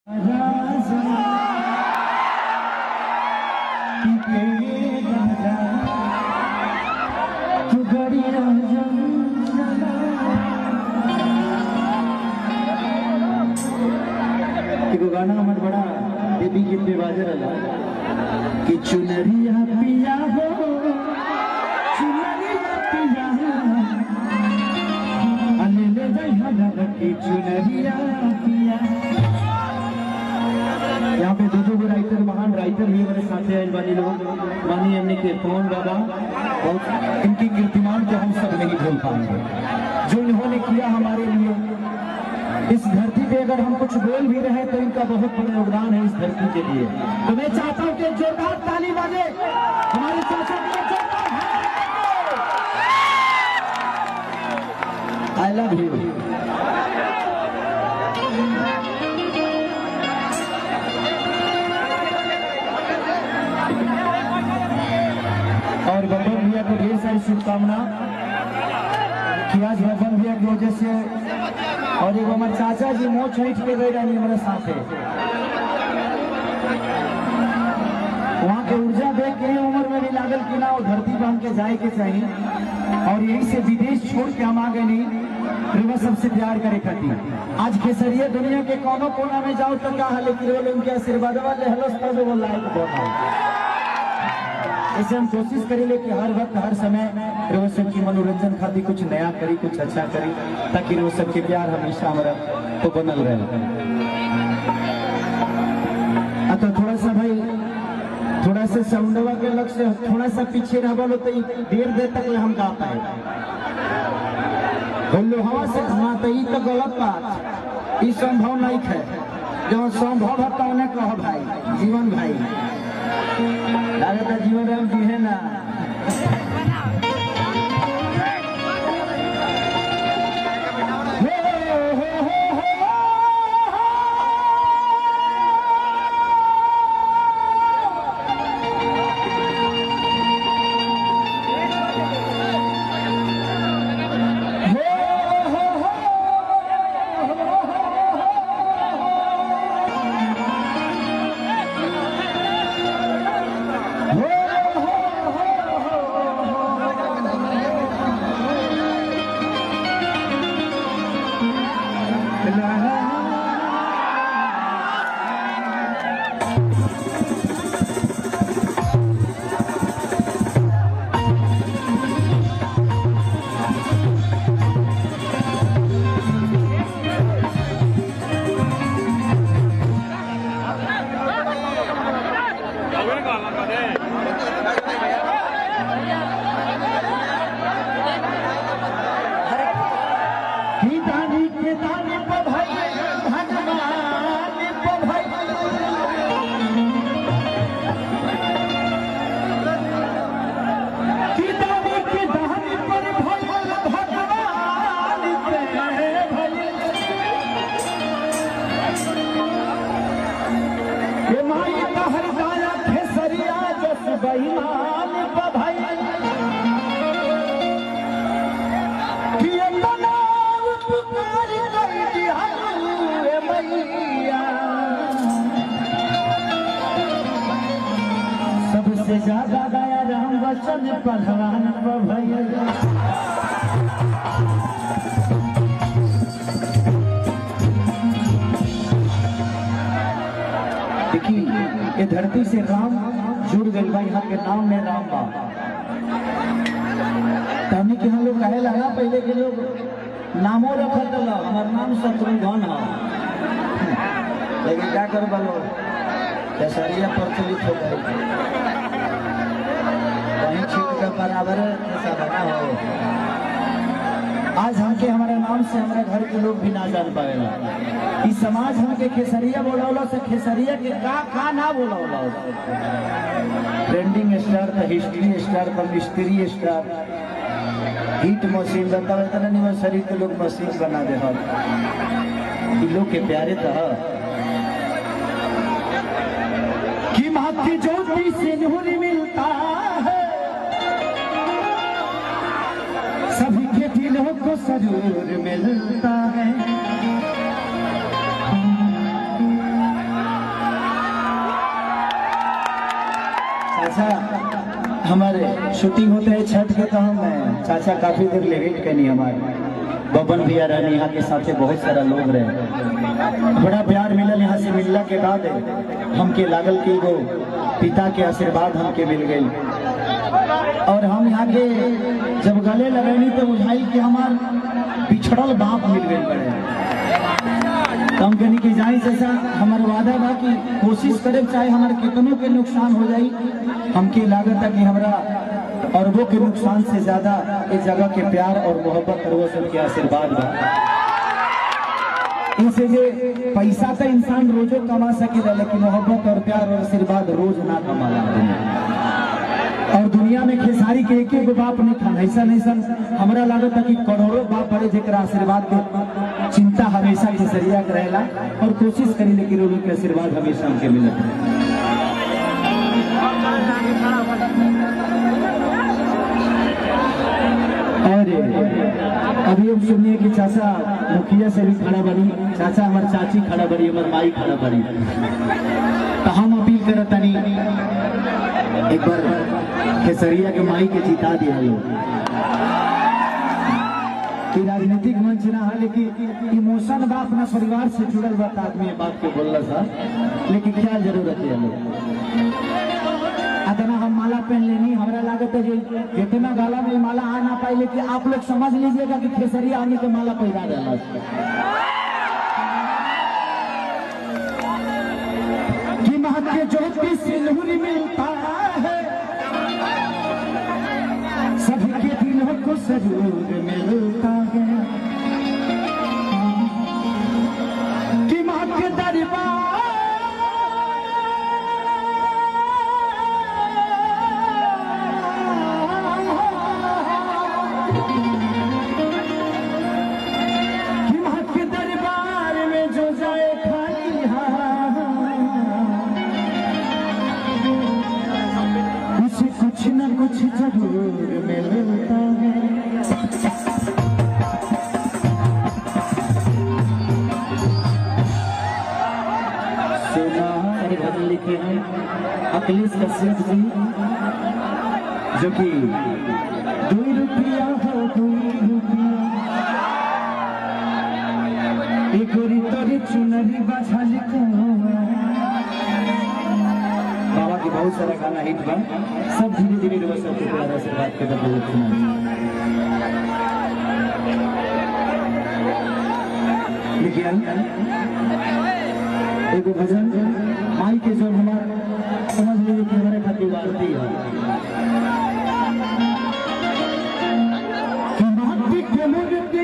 गाना हमारे बड़ा देवी गीत पे बाजे रहा कि चुनरिया पिया हो चुनरिया पिया अनिले दहिया की चुनरिया पिया। यहाँ पे दो राइटर महान राइटर भी हमारे साथ हैं वाली लोग मानिए एमने के पवन बाबा और इनकी कीर्तिमान को हम सब नहीं भूल पाएंगे जो इन्होंने किया हमारे लिए। इस धरती पे अगर हम कुछ बोल भी रहे तो इनका बहुत बड़ा योगदान है इस धरती के लिए। तो मैं चाहता हूं कि जोरदार ताली बजे हमारे चाचा के लिए आई लव यू। और बब्बन भैया को ढेर सारी शुभकामना कि आज बब्बन भैया की वजह से और एगो हमारे चाचा जी मोह छठ के गए रही हमारे साथ है। वहाँ के ऊर्जा देख के उम्र में भी लागल कि ना वो धरती पर हमके जाए के चाहिए और यही से विदेश छोड़ के हम आ गए नहीं रिवा सबसे प्यार करे खातिर। आज खेसरिया दुनिया के कोनो कोना में जाओ तो क्या हाल कि उनके आशीर्वाद वाले हलस तब वो लायक बहुत। ऐसे हम कोशिश करेंगे कि हर वक्त हर समय रोज सबकी मनोरंजन खातिर कुछ नया करी कुछ अच्छा करी ताकि रोज सबके प्यार हमेशा हमारा तो बनल रहे। तो थोड़ा सा भाई थोड़ा सा साउंडवा के लग से थोड़ा सा पीछे रहो तो देर तक हम गा पाए हवा से घुमा तो ये तो गलत बात ये संभव नहीं है। जो संभव है तो उन्हें कहो भाई जीवन भाई जीवन राम जी है ना। सबसे ज्यादा गाया राम वचन पहलवान भैया। देखिए ये धरती से राम जुड़ गए भाई यहाँ के नाम में राम बा तभी कि हम लोग कहे लगा पहले के लोग नामों रखल दिला हमार नाम शत्रुघ्न है लेकिन क्या कर बोलो केसरिया प्रचलित हो गए कहीं छीट का बराबर ऐसा बना हो। आज हमके हमारे नाम से हमारे घर के लोग भी ना जान पाएगा इस समाज हमके खेसरिया बोला से खेसरिया के का ना बोला ट्रेंडिंग स्टार था हिस्ट्री स्टार था मिस्ट्री स्टार हिट मशीन रहता इतना नहीं शरीर के लोग मशीन बना दे लोग के प्यारे था कि माँ की ज्योति से नूर मिलता है सभी के दिलों को सरूर मिलता है। चाचा हमारे शूटिंग होते है छठ के, तो हम चाचा काफी देर ले वेट करनी हमारे बबन भैया रहने यहाँ के साथ बहुत सारा लोग रहे, बड़ा प्यार मिलल। यहाँ से मिलने के बाद हमके लागल कि वो पिता के आशीर्वाद हमके मिल गई, और हम यहाँ के जब गले लगेनी तो बुझाई कि हमार पिछड़ल बाप मिल गई बड़े। तो हम कहनी कि जाई जैसा हमार वादा बा कि कोशिश करे चाहे हमारे कितनों के नुकसान हो जाई, हमके लागत है कि हमारा अरबों के नुकसान से ज्यादा इस जगह के प्यार और मोहब्बत और वो सबके आशीर्वाद बा। इसे जे पैसा तो इंसान रोजो कमा सकेगा, लेकिन मोहब्बत और प्यार और आशीर्वाद रोज ना कमाला। और दुनिया में खेसारी के एक एक बाप नहीं था, ऐसा नहीं सन हमारा लागत है कि करोड़ों बाप बड़े जेकर आशीर्वाद के चिंता हमेशा खेसरिया रहेला, और कोशिश करी लेकिन लोगों के आशीर्वाद हमेशा हमके मिलत। अभी हम सुनिए कि चाचा मुखिया से भी खड़ा बनी, चाचा हमारे चाची खड़ा बनी, हमारे माई खड़ा बनी। तो हम अपील करत तनी एक बार खेसरिया के माई के जिता दिया लोग कि राजनीतिक मंच ना है, लेकिन इमोशन बा अपना परिवार से जुड़ल बात आदमी बात के बोलला सा, लेकिन क्या जरूरत है लोग अतना हम माला पहन लेनी। हमारा लागत है जितना गाला में माला आ ना पाए, लेकिन आप लोग समझ लीजिएगा कि खेसरिया आने के माला पैदा डाला कि महत्व ज्योति सिंदूर मिलता है, सभी के दिलों को जरूर मिलता है कि महत्व दरबार कुछ न कुछ जरूर मिलता है। सोना भजन लिखे हैं अखिलेश कश्यप जी, जो कि 2 रुपया हो 2 रुपया एक गोरी तोरी चुनरी बाझा लिखो। बाबा की बहुत सारा गाना हिट बा, सब धीरे धीरे वो सब प्यार से बात के बहुत सुना। लेकिन एक भजन माई के जो हमारे समझ लीजिए कि हमारे खातिर आरती है कि माटी के मूर्ति